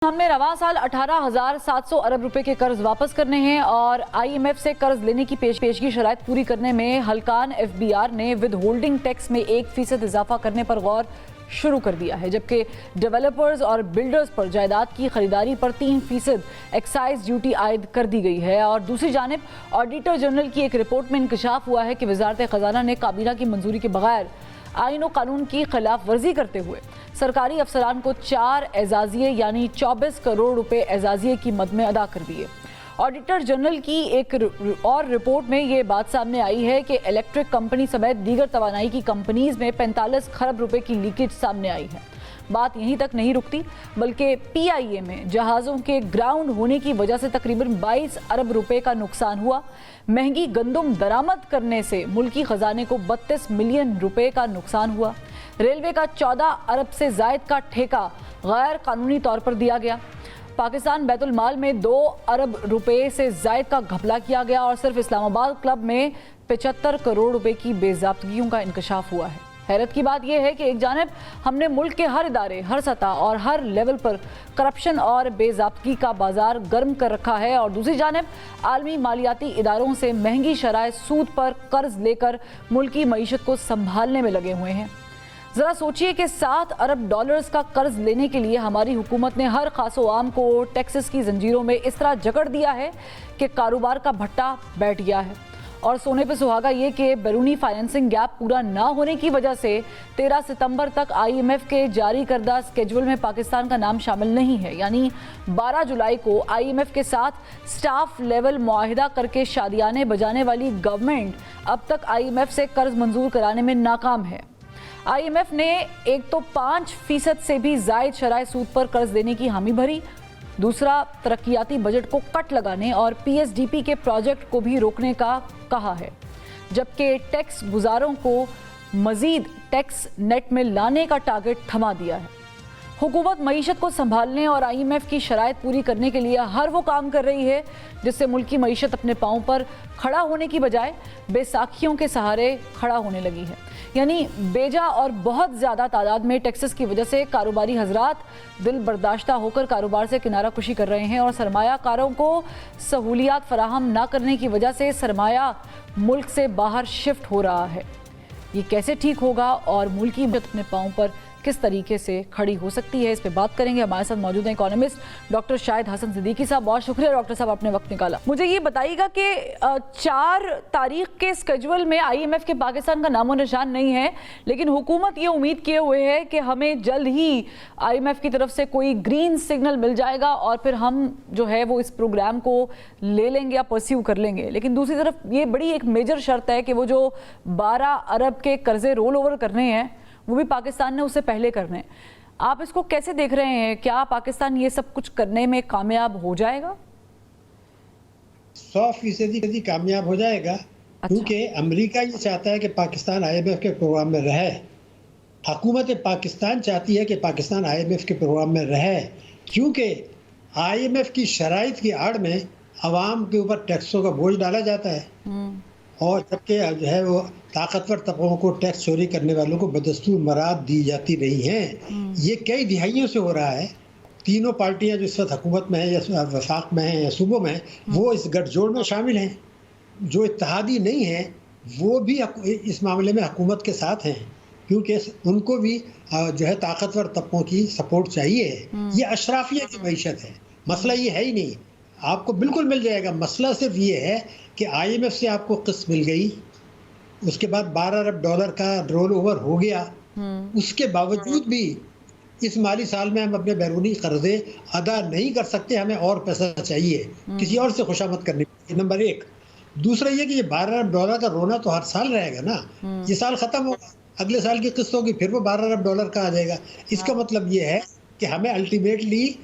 हमने रवां साल 18,700 अरब रुपए के कर्ज वापस करने हैं और आईएमएफ से कर्ज लेने की पेशगी शराइत पूरी करने में हल्कान एफबीआर ने विद होल्डिंग टैक्स में 1% इजाफा करने पर गौर शुरू कर दिया है, जबकि डेवलपर्स और बिल्डर्स पर जायदाद की खरीदारी पर 3% एक्साइज ड्यूटी आयद कर दी गई है। और दूसरी जानिब ऑडिटर जनरल की एक रिपोर्ट में इंकशाफ हुआ है कि वजारत खजाना ने काबीना की मंजूरी के बगैर आईन और कानून की खिलाफ वर्जी करते हुए सरकारी अफसरान को 4 एजाजिये यानी 24 करोड़ रुपए एजाजिये की मद में अदा कर दिए। ऑडिटर जनरल की एक और रिपोर्ट में ये बात सामने आई है कि इलेक्ट्रिक कंपनी समेत दीगर तवानाई की कंपनीज में 45 खरब रुपए की लीकेज सामने आई है। बात यहीं तक नहीं रुकती, बल्कि पीआईए में जहाज़ों के ग्राउंड होने की वजह से तकरीबन 22 अरब रुपए का नुकसान हुआ। महंगी गंदम दरामद करने से मुल्की खजाने को 32 मिलियन रुपए का नुकसान हुआ। रेलवे का 14 अरब से जायद का ठेका गैर कानूनी तौर पर दिया गया। पाकिस्तान बैतुल माल में 2 अरब रुपए से जायद का घपला किया गया और सिर्फ इस्लामाबाद क्लब में 75 करोड़ रुपए की बेज़ाब्तगियों का इंकशाफ हुआ है। हैरत की बात यह है कि एक जानिब हमने मुल्क के हर इदारे, हर सतह और हर लेवल पर करप्शन और बेज़ाब्तगी का बाजार गर्म कर रखा है और दूसरी जानिब आलमी मालियाती इदारों से महंगी शराय सूद पर कर्ज लेकर मुल्की मईशत को संभालने में लगे हुए हैं। ज़रा सोचिए कि 7 अरब डॉलर्स का कर्ज लेने के लिए हमारी हुकूमत ने हर खासो आम को टैक्सेस की जंजीरों में इस तरह जकड़ दिया है कि कारोबार का भट्टा बैठ गया है। और सोने पे सुहागा ये कि बैरूनी फाइनेंसिंग गैप पूरा ना होने की वजह से 13 सितंबर तक आईएमएफ के जारी करदा स्केड्यूल में पाकिस्तान का नाम शामिल नहीं है। यानी 12 जुलाई को आईएमएफ के साथ स्टाफ लेवल मुआहिदा करके शादियाने बजाने वाली गवर्नमेंट अब तक आईएमएफ से कर्ज मंजूर कराने में नाकाम है। आईएमएफ ने एक तो 5% से भी जायद शराय सूद पर कर्ज देने की हामी भरी, दूसरा तरक्याती बजट को कट लगाने और पीएसडीपी के प्रोजेक्ट को भी रोकने का कहा है, जबकि टैक्स गुजारों को मजीद टैक्स नेट में लाने का टारगेट थमा दिया है। हुकूमत मईशत को संभालने और आईएमएफ की शराइत पूरी करने के लिए हर वो काम कर रही है जिससे मुल्की मईशत अपने पाँव पर खड़ा होने की बजाय बैसाखियों के सहारे खड़ा होने लगी है। यानी बेजा और बहुत ज़्यादा तादाद में टैक्सेस की वजह से कारोबारी हजरात दिल बर्दाश्ता होकर कारोबार से किनारा कुशी कर रहे हैं और सरमायाकारों को सहूलियात फराहम ना करने की वजह से सरमाया मुल्क से बाहर शिफ्ट हो रहा है। ये कैसे ठीक होगा और मुल्की मईशत अपने पाँव पर किस तरीके से खड़ी हो सकती है, इस पे बात करेंगे। हमारे साथ मौजूद हैं इकोनॉमिस्ट डॉक्टर शाहिद हसन सिद्दीकी साहब। बहुत शुक्रिया डॉक्टर साहब, आपने वक्त निकाला। मुझे ये बताइएगा कि 4 तारीख के स्केड्यूल में आईएमएफ के पाकिस्तान का नामो निशान नहीं है, लेकिन हुकूमत ये उम्मीद किए हुए है कि हमें जल्द ही आईएमएफ की तरफ से कोई ग्रीन सिग्नल मिल जाएगा और फिर हम जो है वो इस प्रोग्राम को ले लेंगे या परस्यू कर लेंगे। लेकिन दूसरी तरफ ये बड़ी एक मेजर शर्त है कि वो जो 12 अरब के कर्जे रोल ओवर करने हैं वो भी पाकिस्तान ने उससे पहले करने। आप इसको कैसे देख रहे हैं? क्या पाकिस्तान ये सब कुछ करने में कामयाब हो जाएगा? 100% कामयाब हो जाएगा। अच्छा। क्योंकि अमेरिका ये चाहता है कि पाकिस्तान आईएमएफ के प्रोग्राम में रहे, हुकूमत पाकिस्तान चाहती है कि पाकिस्तान आईएमएफ के प्रोग्राम में रहे, क्योंकि आईएमएफ की शराइत की आड़ में अवाम के ऊपर टैक्सों का बोझ डाला जाता है और जबकि जो है वो ताकतवर तबकों को टैक्स चोरी करने वालों को बदस्तूर मराद दी जाती रही हैं। ये कई दिहाइयों से हो रहा है। तीनों पार्टियां जो इस वक्त हुकूमत में है या वफाक में है या सूबों में, वो इस गठजोड़ में शामिल हैं। जो इत्तेहादी नहीं है वो भी इस मामले में हुकूमत के साथ हैं, क्योंकि उनको भी जो है ताकतवर तबकों की सपोर्ट चाहिए। ये अशराफिया की मईशत है, मसला ये है ही नहीं। आपको बिल्कुल मिल जाएगा। मसला सिर्फ ये है कि आईएमएफ से आपको किस्त मिल गई, उसके बाद 12 अरब डॉलर का रोल ओवर हो गया, उसके बावजूद भी इस माली साल में हम अपने बैरूनी कर्जे अदा नहीं कर सकते, हमें और पैसा चाहिए किसी और से खुशामद करने के। नंबर 1। दूसरा ये कि ये 12 अरब डॉलर का रोना तो हर साल रहेगा ना। ये साल ख़त्म होगा, अगले साल की किस्त होगी, फिर वो 12 अरब डॉलर का आ जाएगा। इसका मतलब ये है कि हमें अल्टीमेटली,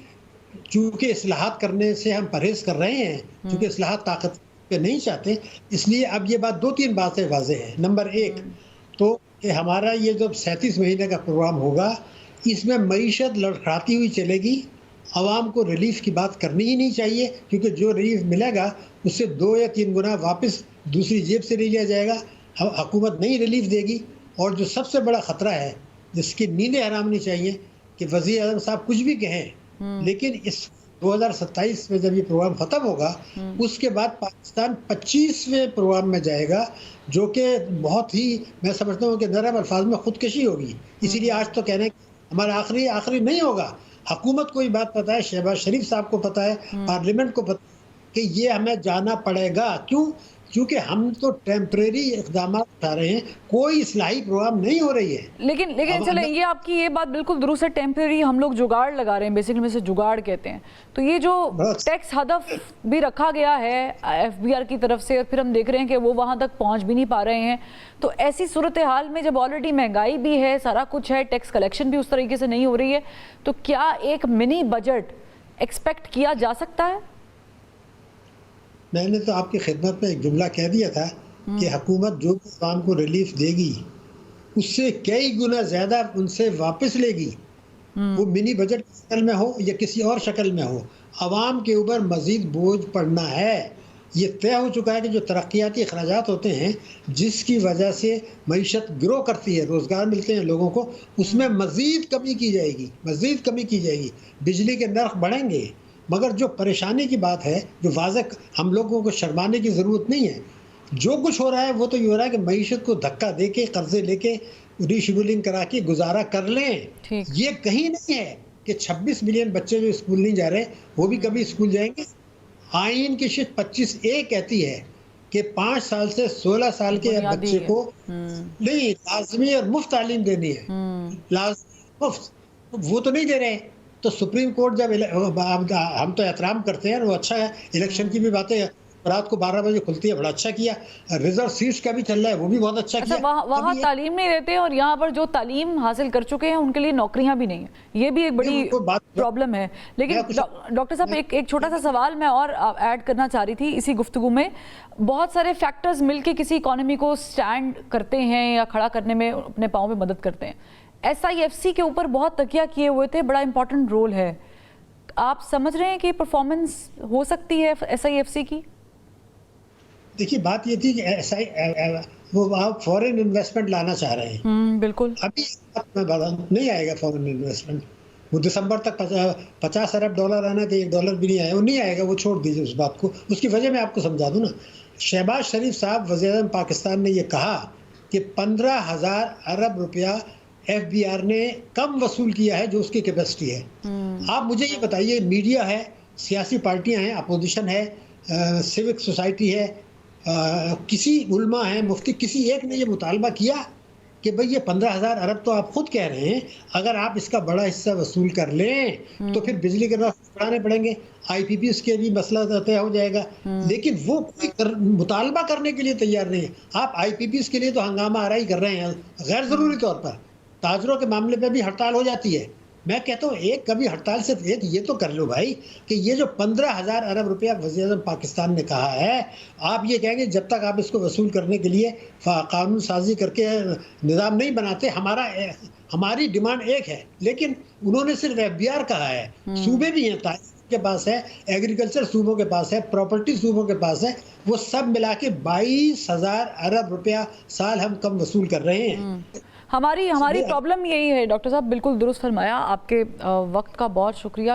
चूँकि इस्लाहात करने से हम परहेज कर रहे हैं, चूँकि इस्लाहात ताकत पे नहीं चाहते, इसलिए अब ये बात 2-3 बातें वाज़ेह है। नंबर 1 तो कि हमारा ये जो 37 महीने का प्रोग्राम होगा, इसमें मईशत लड़खड़ाती हुई चलेगी। आवाम को रिलीफ की बात करनी ही नहीं चाहिए, क्योंकि जो रिलीफ मिलेगा उससे 2 या 3 गुना वापस दूसरी जेब से ले लिया जाएगा। हुकूमत नहीं रिलीफ देगी। और जो सबसे बड़ा ख़तरा है, जिसकी नींदें हराम नहीं चाहिए, कि वज़ीर आज़म साहब कुछ भी कहें, लेकिन इस 2027 में जब ये प्रोग्राम खत्म होगा, उसके बाद पाकिस्तान 25वें प्रोग्राम में जाएगा, जो कि बहुत ही, मैं समझता हूँ कि नरम अल्फाज में खुदकशी होगी। इसीलिए आज तो कहने हमारा आखिरी नहीं होगा। हुकूमत को ये बात पता है, शहबाज शरीफ साहब को पता है, पार्लियामेंट को पता है कि ये हमें जाना पड़ेगा। क्यों? क्योंकि हम तो टेम्परेरी इक़दाम उठा रहे हैं, कोई इस्लाही प्रोग्राम नहीं हो रही है। लेकिन चले, ये आपकी ये बात बिल्कुल दुरुस्त है, टेम्परेरी हम लोग जुगाड़ लगा रहे हैं, बेसिकली में से जुगाड़ कहते हैं। तो ये जो टैक्स हदफ भी रखा गया है एफबीआर की तरफ से, और फिर हम देख रहे हैं कि वो वहाँ तक पहुँच भी नहीं पा रहे हैं, तो ऐसी सूरत हाल में जब ऑलरेडी महंगाई भी है, सारा कुछ है, टैक्स कलेक्शन भी उस तरीके से नहीं हो रही है, तो क्या एक मिनी बजट एक्सपेक्ट किया जा सकता है? मैंने तो आपकी खिदमत में एक जुमला कह दिया था कि हुकूमत जो आवाम को रिलीफ देगी उससे कई गुना ज़्यादा उनसे वापस लेगी। वो मिनी बजट की शक्ल में हो या किसी और शक्ल में हो, आवाम के ऊपर मज़ीद बोझ पड़ना है। ये तय हो चुका है कि जो तरक्याती अखराजात होते हैं, जिसकी वजह से मईशत ग्रो करती है, रोज़गार मिलते हैं लोगों को, उसमें मज़ीद कमी की जाएगी। बिजली के नर्ख बढ़ेंगे। मगर जो परेशानी की बात है, जो वाज़ेह, हम लोगों को शर्माने की ज़रूरत नहीं है। जो कुछ हो रहा है वो तो ये हो रहा है कि मईशत को धक्का दे के, कर्जे लेके, रीशेड्यूलिंग करा के गुजारा कर लें। ये कहीं नहीं है कि 26 मिलियन बच्चे जो स्कूल नहीं जा रहे, वो भी कभी स्कूल जाएंगे। आइन की शिफ्ट 25A कहती है कि 5 साल से 16 साल के बच्चे को नहीं लाजमी और मुफ्त तालीम देनी है, लाजमी मुफ्त, वो तो नहीं दे रहे। तो सुप्रीम कोर्ट जब हम तो एहतराम करते हैं, वो अच्छा है, इलेक्शन की भी बातें रात को 12 बजे खुलती है, बड़ा अच्छा किया। रिजर्व सीट्स का भी चल रहा है, वो भी बहुत अच्छा किया। वहाँ तालीम नहीं देते, और यहाँ पर जो तालीम हासिल कर चुके हैं उनके लिए नौकरियां भी नहीं है, ये भी एक बड़ी प्रॉब्लम है। लेकिन डॉक्टर साहब, एक छोटा सा सवाल मैं और ऐड करना चाह रही थी इसी गुफ्तगू में। बहुत सारे फैक्टर्स मिलके किसी इकोनॉमी को स्टैंड करते हैं या खड़ा करने में अपने पाँव पे मदद करते हैं। SIFC के ऊपर बहुत तकिया किए हुए थे, बड़ा इंपॉर्टेंट रोल है। आप समझ रहे हैं कि परफॉर्मेंस हो सकती है SIFC की? देखिए, बात ये थी कि वो आप फॉरेन इन्वेस्टमेंट लाना चाह रहे हैं। बिल्कुल। अभी नहीं आएगा फॉरेन इन्वेस्टमेंट। वो दिसंबर तक 50 अरब डॉलर आना था, $1 भी नहीं आया, वो नहीं आएगा। वो छोड़ दीजिए उस बात को। उसकी वजह मैं आपको समझा दूं ना। शहबाज शरीफ साहब वज़ीर-ए-आज़म पाकिस्तान ने ये कहा कि 15,000 अरब रुपया FBR ने कम वसूल किया है जो उसकी कैपेसिटी है। आप मुझे ये बताइए, मीडिया है, सियासी पार्टियां हैं, अपोजिशन है, सिविक सोसाइटी है, किसी उल्मा है, मुफ्ती, किसी एक ने ये मुतालबा किया कि भाई ये 15,000 अरब तो आप खुद कह रहे हैं, अगर आप इसका बड़ा हिस्सा वसूल कर लें तो फिर बिजली के नर्ख बढ़ाने पड़ेंगे, IPPs के भी मसला तय हो जाएगा। लेकिन वो कोई मुतालबा करने के लिए तैयार नहीं है। आप IPPs के लिए तो हंगामा आराई कर रहे हैं गैर ज़रूरी तौर पर। ताजरों के मामले पे भी हड़ताल हो जाती है। मैं कहता हूँ एक कभी हड़ताल से एक ये तो कर लो भाई कि ये जो 15,000 अरब रुपया वज़ीर-ए-आज़म पाकिस्तान ने कहा है, आप ये कहेंगे जब तक आप इसको वसूल करने के लिए कानून साजी करके निज़ाम नहीं बनाते, हमारी डिमांड एक है। लेकिन उन्होंने सिर्फ FBR कहा है। सूबे भी हैं, के पास है, एग्रीकल्चर सूबों के पास है, प्रॉपर्टी सूबों के पास है, वो सब मिला के 22,000 अरब रुपया साल हम कम वसूल कर रहे हैं। हमारी प्रॉब्लम यही है। डॉक्टर साहब, बिल्कुल दुरुस्त फरमाया। आपके वक्त का बहुत शुक्रिया।